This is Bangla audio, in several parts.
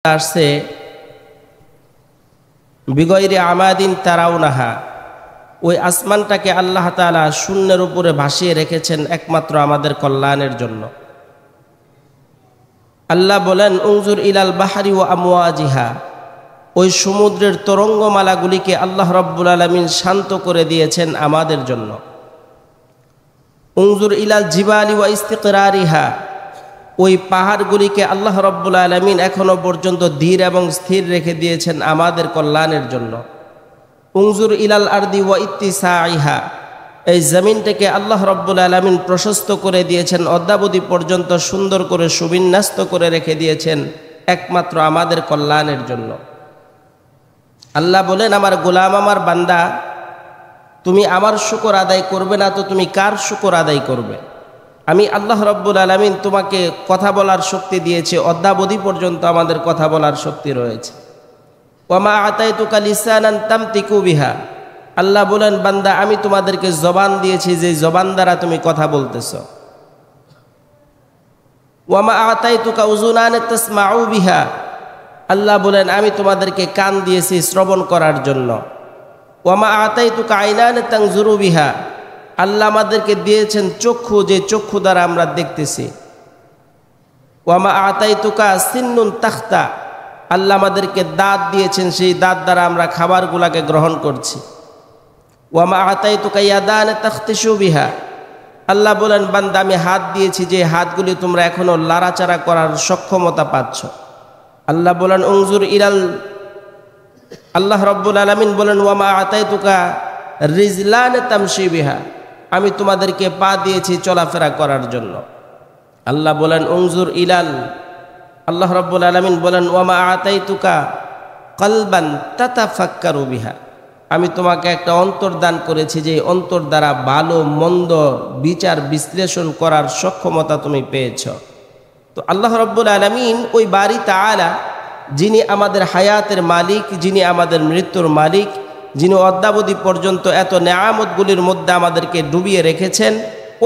আসছে বিগয়রে আমাদিন তারাউনাহা, ওই আসমানটাকে আল্লাহ তাআলা শূন্যের উপরে ভাসিয়ে রেখেছেন একমাত্র আমাদের কল্যাণের জন্য। আল্লাহ বলেন উনজুর ইলাল বাহরি ওয়া আমওয়াজিহা, ওই সমুদ্রের তরঙ্গমালাগুলিকে আল্লাহ রাব্বুল আলামিন শান্ত করে দিয়েছেন আমাদের জন্য। উনজুর ইলাল জিবালি ওয়া ইস্তিকরারিহা, ওই পাহাড়গুলিকে আল্লাহ রাব্বুল আলামিন এখনো পর্যন্ত ধীর এবং স্থির রেখে দিয়েছেন আমাদের কল্যাণের জন্য। উনজুর ইলাল আরদি ওয়া ইত্তিসাইহা, এই জমিনটাকে আল্লাহ রাব্বুল আলামিন প্রশস্ত করে দিয়েছেন, অদ্যাবধি পর্যন্ত সুন্দর করে সুবিন্যস্ত করে রেখে দিয়েছেন একমাত্র আমাদের কল্যাণের জন্য। আল্লাহ বলেন আমার গোলাম, আমার বান্দা, তুমি আমার শুকর আদায় করবে না তো তুমি কার শুকর আদায় করবে? আমি আল্লাহ রাব্বুল আলামিন তোমাকে কথা বলার শক্তি দিয়েছি, অদ্যাবধি পর্যন্ত আমাদের কথা বলার শক্তি রয়েছে। ওয়ামা আতাইতুকা লিসানান তামতিকু বিহা, আল্লাহ বলেন বান্দা আমি তোমাদেরকে জবান দিয়েছি যে জবান দ্বারা তুমি কথা বলতেছ। ওয়ামা আতাইতুকা উযুনান তাসমাউ বিহা, আল্লাহ বলেন আমি তোমাদেরকে কান দিয়েছি শ্রবণ করার জন্য। ওয়ামা আতাইতুকা আইনান তানজুরু বিহা, আল্লাহ আমাদেরকে দিয়েছেন চক্ষু, যে চক্ষু দ্বারা আমরা দেখতেছি। ওয়ামা আতাইতুকা সিন্নুন তাখতা, আল্লাহ আমাদেরকে দাঁত দিয়েছেন, সেই দাঁত দ্বারা আমরা খাবারগুলাকে গ্রহণ করছি। ওয়ামা আতাইতুকা ইয়াদান তাখতিশু বিহা, আল্লাহ বলেন বান্দা আমি হাত দিয়েছি যে হাতগুলি তোমরা এখনো লাড়াচাড়া করার সক্ষমতা পাচ্ছ। আল্লাহ বলেন উনজুর ইলাল, আল্লাহ রাব্বুল আলামিন বলেন ওয়ামা আতাইতুকা রিজলান তামশি বিহা, আমি তোমাদেরকে পা দিয়েছি চলাফেরা করার জন্য। আল্লাহ বলেন উনজুর ইলাল, আল্লাহ রাব্বুল আলামিন বলেন ওয়ামা আতাইতুকা কলবান তাতাফাক্কারু বিহা, আমি তোমাকে একটা অন্তর দান করেছি যে অন্তর দ্বারা ভালো মন্দ বিচার বিশ্লেষণ করার সক্ষমতা তুমি পেয়েছ। তো আল্লাহ রাব্বুল আলামিন ওই বারি তাআলা, যিনি আমাদের হায়াতের মালিক, যিনি আমাদের মৃত্যুর মালিক, যিনি অদ্যাবধি পর্যন্ত এত নেয়ামতগুলির মধ্যে আমাদেরকে ডুবিয়ে রেখেছেন,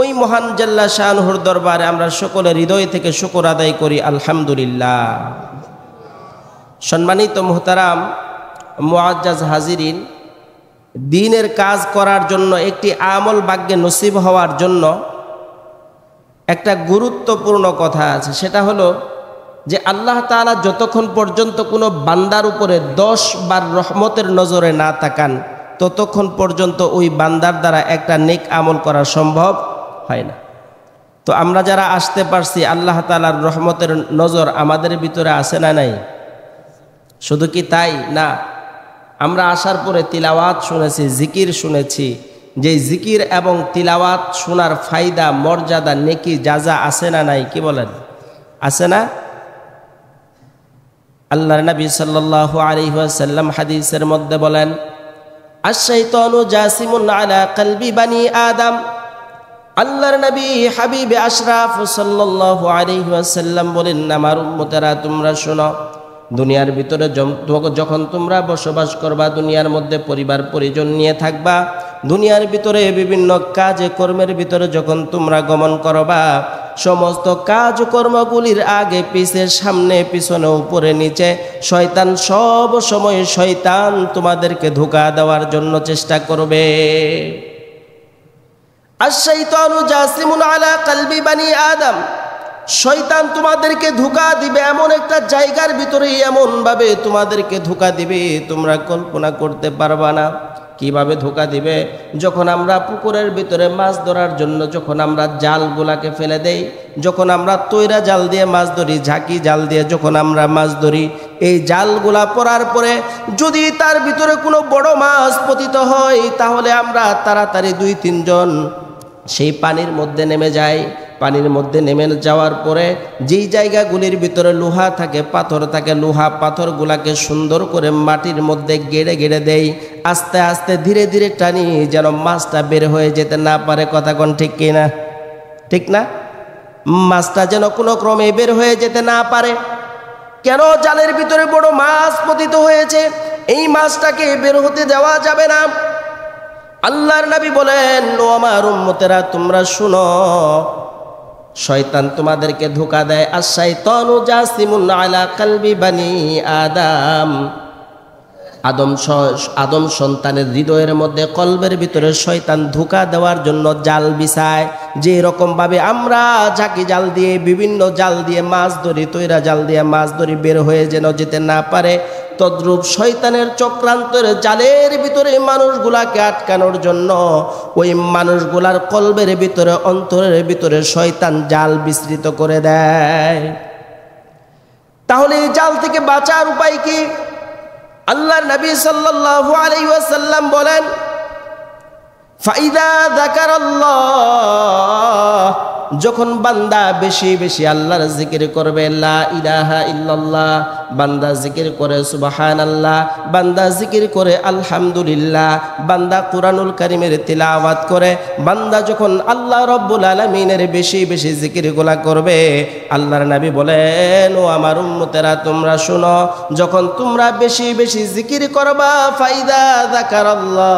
ওই মহান জাল্লা শানুর দরবারে আমরা সকলের হৃদয় থেকে শুকর আদায় করি আলহামদুলিল্লাহ। সম্মানিত মুহতারাম মুআজ্জাজ হাজিরিন, দ্বীনের কাজ করার জন্য, একটি আমল ভাগ্যে নসিব হওয়ার জন্য একটা গুরুত্বপূর্ণ কথা আছে, সেটা হলো যে আল্লাহ তাআলা যতক্ষণ পর্যন্ত কোনো বান্দার উপরে 10 বার রহমতের নজরে না তাকান ততক্ষণ পর্যন্ত ওই বান্দার দ্বারা একটা নেক আমল করা সম্ভব হয় না। তো আমরা যারা আসতে পারছি, আল্লাহ তাআলার রহমতের নজর আমাদের ভিতরে আছে না নাই? শুধু কি তাই না, আমরা আসার পরে তিলাওয়াত শুনেছি, জিকির শুনেছি, যে জিকির এবং তিলাওয়াত শোনার ফায়দা, মর্যাদা, নেকি, জাযা আছে না নাই? কি বলেন, আছে না? আল্লাহর নবী সাল্লাল্লাহু আলাইহি ওয়াসাল্লাম হাদিসের মধ্যে বলেন আশ-শাইতানু জাসিমুন আলা কলবি বানি আদম, আল্লাহর নবী হাবিবে আশরাফ সাল্লাল্লাহু আলাইহি ওয়াসাল্লাম বলেন আমার উম্মতেরা তোমরা শোনো, দুনিয়ার ভিতরে যখন তোমরা বসবাস করবা, দুনিয়ার মধ্যে পরিবার পরিজন নিয়ে থাকবা, দুনিয়ার ভিতরে বিভিন্ন কাজে কর্মের ভিতরে যখন তোমরা গমন করবা, সমস্ত কাজ কর্মগুলির আগে পিছে, সামনে পিছনে, উপরে নিচে শয়তান সব সময় শয়তান তোমাদেরকে ধোঁকা দেওয়ার জন্য চেষ্টা করবে। আশ-শাইতানু জাসিমুন আলা কলবি বানি আদম, শয়তান তোমাদেরকে ধোঁকা দিবে এমন একটা জায়গার ভিতরে, এমন ভাবে তোমাদেরকে ধোঁকা দিবে তোমরা কল্পনা করতে পারবা না। কিভাবে ধোঁকা দিবে? যখন আমরা পুকুরের ভিতরে মাছ ধরার জন্য যখন আমরা জালগুলাকে ফেলে দেই, যখন আমরা তৈরা জাল দিয়ে মাছ ধরি, ঝাঁকি জাল দিয়ে যখন আমরা মাছ ধরি, এই জালগুলা পড়ার পরে যদি তার ভিতরে কোনো বড় মাছ পতিত হয়, তাহলে আমরা তাড়াতাড়ি 2-3 জন সেই পানির মধ্যে নেমে যাই। পানির মধ্যে নেমে যাওয়ার পরে যেই জায়গাগুলির ভিতরে লোহা থাকে, পাথর থাকে, লোহা পাথরগুলাকে সুন্দর করে মাটির মধ্যে গেড়ে গেড়ে দেই, আস্তে আস্তে ধীরে ধীরে টানি যেন মাছটা বের হয়ে যেতে না পারে। কথা কোন ঠিক কিনা? ঠিক না? মাছটা যেন কোনো ক্রমে বের হয়ে যেতে না পারে। কেন? জালের ভিতরে বড় মাছ পতিত হয়েছে, এই মাছটাকে বের হতে দেওয়া যাবে না। আল্লাহর নবী বলেন ও আমার উম্মতেরা তোমরা শুনো, শয়তান তোমাদেরকে ধোঁকা দেয়। আশ-শাইতানু জাসিমুন আলা কলবি বানি আদম। আদম সন্তানের হৃদয়ের মধ্যে, কলবের ভিতরে শয়তান ধোঁকা দেওয়ার জন্য জাল বিছায়। যে রকম ভাবে আমরা ঝাঁকি জাল দিয়ে, বিভিন্ন জাল দিয়ে মাছ ধরি, তৈরা জাল দিয়ে মাছ ধরি, বের হয়ে যেন যেতে না পারে, তদ্রূপ শয়তানের চক্রান্তের জালের ভিতরে মানুষগুলাকে আটকানোর জন্য ওই মানুষগুলার কলবের ভিতরে, অন্তরের ভিতরে শয়তান জাল বিস্তৃত করে দেয়। তাহলে এই জাল থেকে বাঁচার উপায় কি? আল্লাহ নবী সাল্লাল্লাহু আলাইহি ওয়াসাল্লাম বলেন, ফাইদা যাকারাল্লাহ, যখন বান্দা বেশি বেশি আল্লাহর জিকির করবে, লা ইলাহা ইল্লাল্লাহ, বান্দা জিকির করে সুবহানাল্লাহ, বান্দা জিকির করে আলহামদুলিল্লাহ, বান্দা কুরআনুল কারীমের তিলাওয়াত করে, বান্দা যখন আল্লাহ রাব্বুল আলামিনের বেশি বেশি জিকিরগুলা করবে, আল্লাহর নবী বলেন, ও আমার উম্মতেরা তোমরা শুনো, যখন তোমরা বেশি বেশি জিকির করবা, ফাইদা যাকারাল্লাহ,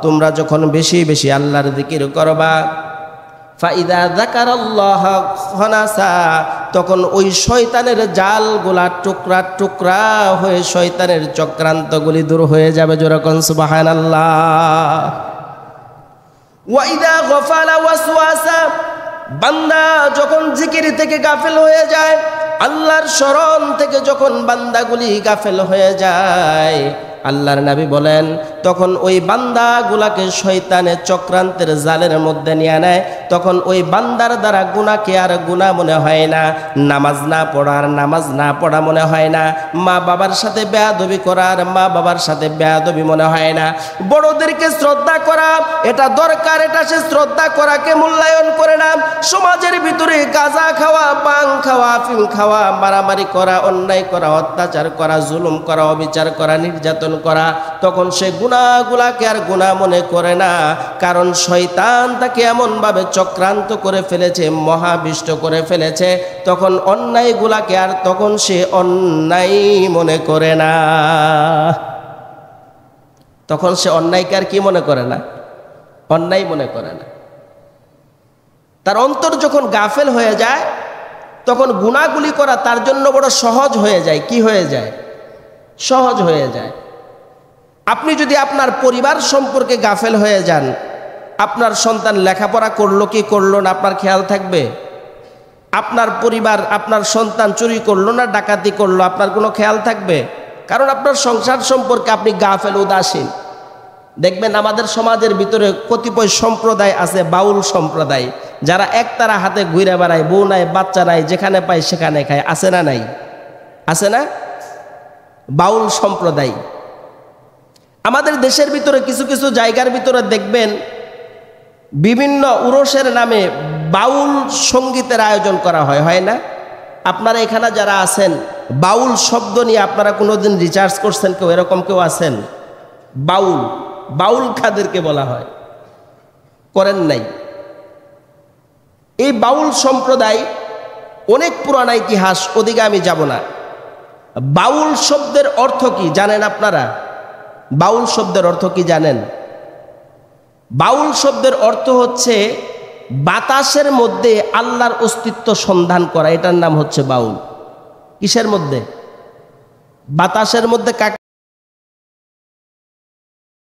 তোমরা যখন বেশি বেশি আল্লাহর জিকির করবা, ফাইদা যাকারাল্লাহ খানাসা, তখন ওই শয়তানের জালগুলা টুকরা টুকরা হয়ে শয়তানের চক্রান্তগুলি দূর হয়ে যাবে। যেরকম সুবহানাল্লাহ। ওয়াইদা গফালা ওয়াসওয়াসা, বান্দা যখন জিকির থেকে গাফেল হয়ে যায়, আল্লাহর স্মরণ থেকে যখন বান্দাগুলি গাফেল হয়ে যায়, আল্লাহর নবী বলেন, তখন ওই বান্দাগুলাকে শয়তানের চক্রান্তের জালের মধ্যে নিয়ে নেয়। তখন ওই বান্দার দ্বারা গুনাহকে আর গুনাহ মনে হয় না, নামাজ না পড়ার নামাজ না পড়া মনে হয় না, মা বাবার সাথে বেয়াদবি করার মা বাবার সাথে বেয়াদবি মনে হয় না, বড়দেরকে শ্রদ্ধা করা এটা দরকার, এটা সে শ্রদ্ধা করাকে মূল্যায়ন করে না। সমাজের ভিতরে গাঁজা খাওয়া, বাং খাওয়া, আফিম খাওয়া, মারামারি করা, অন্যায় করা, অত্যাচার করা, জুলুম করা, অবিচার করা, নির্যাতন করা, তখন সে গুনাহগুলাকে আর গুনাহ মনে করে না, কারণ শয়তান তাকে এমনভাবে চক্রান্ত করে ফেলেছে, মহাবিষ্ট করে ফেলেছে, তখন অন্যায়গুলাকে আর তখন সে অন্যায় মনে করে না। তখন সে অন্যায়কে আর কি মনে করে না? অন্যায় মনে করে না। তার অন্তর যখন গাফেল হয়ে যায়, তখন গুনাহগুলি করা তার জন্য বড় সহজ হয়ে যায়। কি হয়ে যায়? সহজ হয়ে যায়। আপনি যদি আপনার পরিবার সম্পর্কে গাফেল হয়ে যান, আপনার সন্তান লেখাপড়া করলো কি করলো না আপনার খেয়াল থাকবে? আপনার পরিবার, আপনার সন্তান চুরি করলো না ডাকাতি করলো আপনার কোনো খেয়াল থাকবে? কারণ আপনার সংসার সম্পর্কে আপনি গাফেল, উদাসীন। দেখবেন আমাদের সমাজের ভিতরে কতিপয় সম্প্রদায় আছে, বাউল সম্প্রদায়, যারা একতারা হাতে ঘুরে বেড়ায়, বউ নাই, বাচ্চা নাই, যেখানে পায় সেখানে খায়। আছে না নাই? আছে না? বাউল সম্প্রদায়। আমাদের দেশের ভিতরে কিছু কিছু জায়গার ভিতরে দেখবেন বিভিন্ন উরসের নামে বাউল সঙ্গীতের আয়োজন করা হয়, হয় না? আপনারা এখানে যারা আছেন, বাউল শব্দ নিয়ে আপনারা কোনোদিন রিসার্চ করছেন? কেউ এরকম কেউ আছেন? বাউল, বাউল কাদেরকে বলা হয়? করেন নাই? এই বাউল সম্প্রদায় অনেক পুরানা ইতিহাস, ওদিকে আমি যাব না। বাউল শব্দের অর্থ কি জানেন আপনারা? বাউল শব্দের অর্থ কি জানেন? বাউল শব্দের অর্থ হচ্ছে বাতাসের মধ্যে আল্লাহর অস্তিত্ব সন্ধান করা, এটার নাম হচ্ছে বাউল। কিসের মধ্যে? বাতাসের মধ্যে।